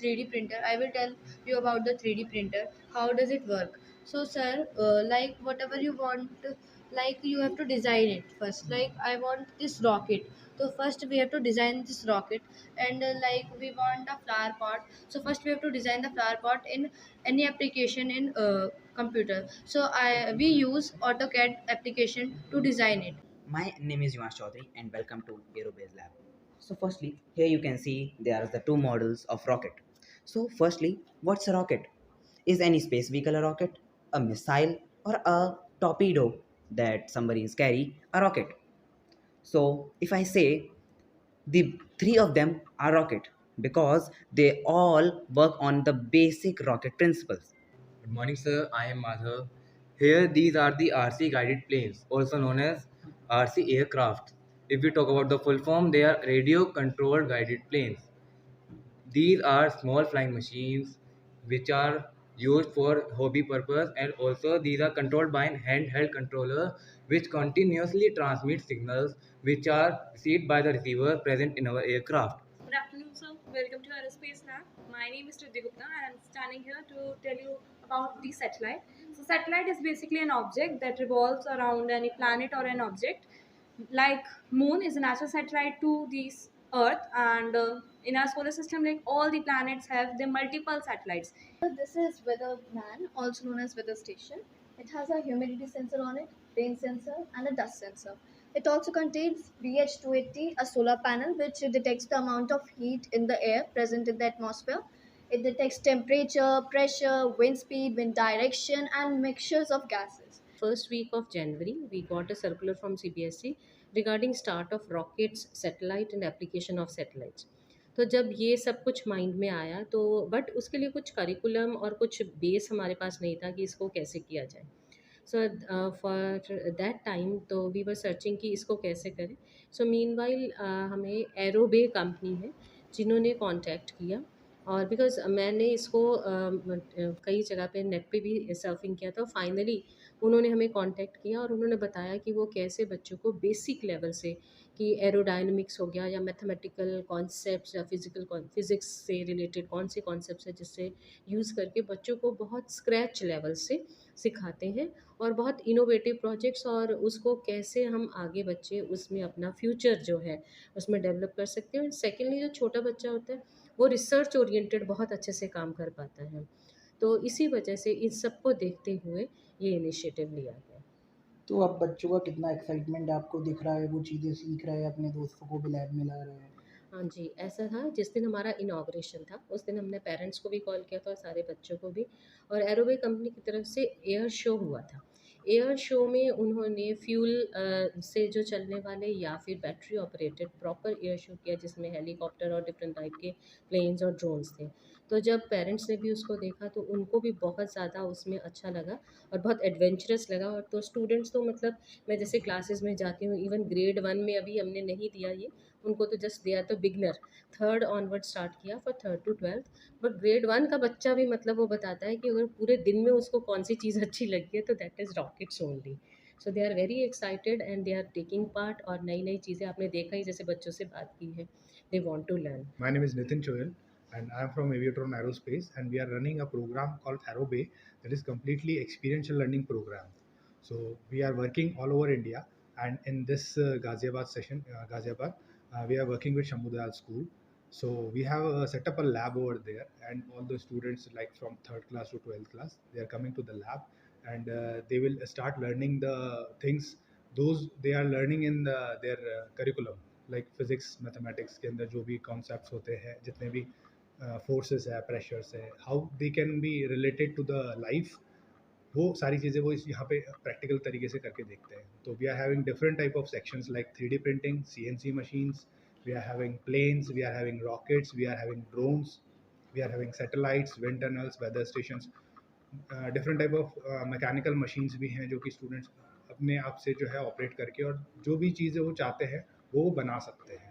3D printer. I will tell you about the 3D printer. How does it work? So, sir, like whatever you want, like you have to design it first. Like I want this rocket. So first we have to design this rocket, and like we want a flower pot. So first we have to design the flower pot in any application in computer. So I we use AutoCAD application to design it. My name is Yuvash Chaudhary and welcome to Aerobase Lab. So firstly, here you can see there are the two models of rocket. So firstly, what's a rocket? Is any space vehicle a rocket? A missile or a torpedo that submarines carry a rocket? So if I say the three of them are rocket because they all work on the basic rocket principles. Good morning, sir. I am Madhav. Here, these are the RC guided planes, also known as RC aircraft. If we talk about the full form, they are radio controlled guided planes. These are small flying machines which are used for hobby purpose, and also these are controlled by an handheld controller which continuously transmits signals which are received by the receiver present in our aircraft. Good afternoon, sir. Welcome to Aerospace Lab. My name is Riddhi Gupta and I'm standing here to tell you about the satellite. So, satellite is basically an object that revolves around any planet or an object. Like Moon is a natural satellite to this Earth, and in our solar system, like all the planets have the multiple satellites. This is Weather Man, also known as weather station. It has a humidity sensor on it, rain sensor, and a dust sensor. It also contains VH280, a solar panel which detects the amount of heat in the air present in the atmosphere. It detects temperature, pressure, wind speed, wind direction, and mixtures of gases. First week of January, we got a circular from CBSE regarding start of rockets, satellite and application of satellites. तो जब ये सब कुछ mind में आया तो but उसके लिए कुछ करिकुलम और कुछ बेस हमारे पास नहीं था कि इसको कैसे किया जाए. सो फॉर दैट टाइम तो वी वर सर्चिंग कि इसको कैसे करें. सो मीनवाइल हमें एरोबे कंपनी है जिन्होंने कांटेक्ट किया, और बिकॉज मैंने इसको कई जगह पे नेट पे भी सर्फिंग किया था. फाइनली उन्होंने हमें कांटेक्ट किया और उन्होंने बताया कि वो कैसे बच्चों को बेसिक लेवल से कि एरोडायनमिक्स हो गया या मैथमेटिकल कॉन्सेप्ट्स या फिज़िक्स से रिलेटेड कौन से कॉन्सेप्ट्स है जिससे यूज़ करके बच्चों को बहुत स्क्रैच लेवल से सिखाते हैं और बहुत इनोवेटिव प्रोजेक्ट्स, और उसको कैसे हम आगे बच्चे उसमें अपना फ्यूचर जो है उसमें डेवलप कर सकते हैं. और सेकेंडली जो छोटा बच्चा होता है वो रिसर्च ओरिएंटेड बहुत अच्छे से काम कर पाता है. तो इसी वजह से इन सबको देखते हुए ये इनिशिएटिव लिया गया. तो अब बच्चों का कितना एक्साइटमेंट आपको दिख रहा है, वो चीज़ें सीख रहे हैं, अपने दोस्तों को भी लैब में ला रहे हैं? हाँ जी, ऐसा था जिस दिन हमारा इनॉग्रेशन था उस दिन हमने पेरेंट्स को भी कॉल किया था और सारे बच्चों को भी. और एरोबे कंपनी की तरफ से एयर शो हुआ था. एयर शो में उन्होंने फ्यूल से जो चलने वाले या फिर battery operated proper air show किया जिसमें हेलीकॉप्टर और डिफरेंट टाइप के प्लेन्स और ड्रोन्स थे. तो जब पेरेंट्स ने भी उसको देखा तो उनको भी बहुत ज़्यादा उसमें अच्छा लगा और बहुत एडवेंचरस लगा. और तो स्टूडेंट्स तो मतलब मैं जैसे क्लासेस में जाती हूँ, इवन ग्रेड 1 में अभी हमने नहीं दिया ये, उनको तो जस्ट दिया तो बिगनर, थर्ड ऑनवर्ड स्टार्ट किया for third to twelfth. But grade 1 का बच्चा भी मतलब वो बताता है कि अगर पूरे दिन में उसको कौन सी चीज़ अच्छी लगी है तो that is rockets only. So they are very excited and they are taking part, और नई नई चीज़ें आपने देखा ही जैसे बच्चों से बात की है, they want to learn. My name is Nitin Choyal and I am from Aviatron Aerospace, and we are running a program called Aerobay that is completely experiential learning program. So we are working all over India, and in this Ghaziabad session, we are working with Shamudayal School. So we have set up a lab over there, and all the students like from 3rd class to 12th class, they are coming to the lab, and they will start learning the things those they are learning in their curriculum, like physics mathematics के अंदर जो भी concepts होते हैं, जितने भी forces है, pressures है, how they can be related to the life, वो सारी चीज़ें वो इस यहाँ पे प्रैक्टिकल तरीके से करके देखते हैं. तो we are having different type of sections like 3D printing, CNC machines, we are having planes, we are having rockets, we are having drones, we are having satellites, wind tunnels, weather stations. Different type of mechanical machines भी हैं जो कि students अपने आप से जो है operate करके और जो भी चीज़ें वो चाहते हैं वो बना सकते हैं.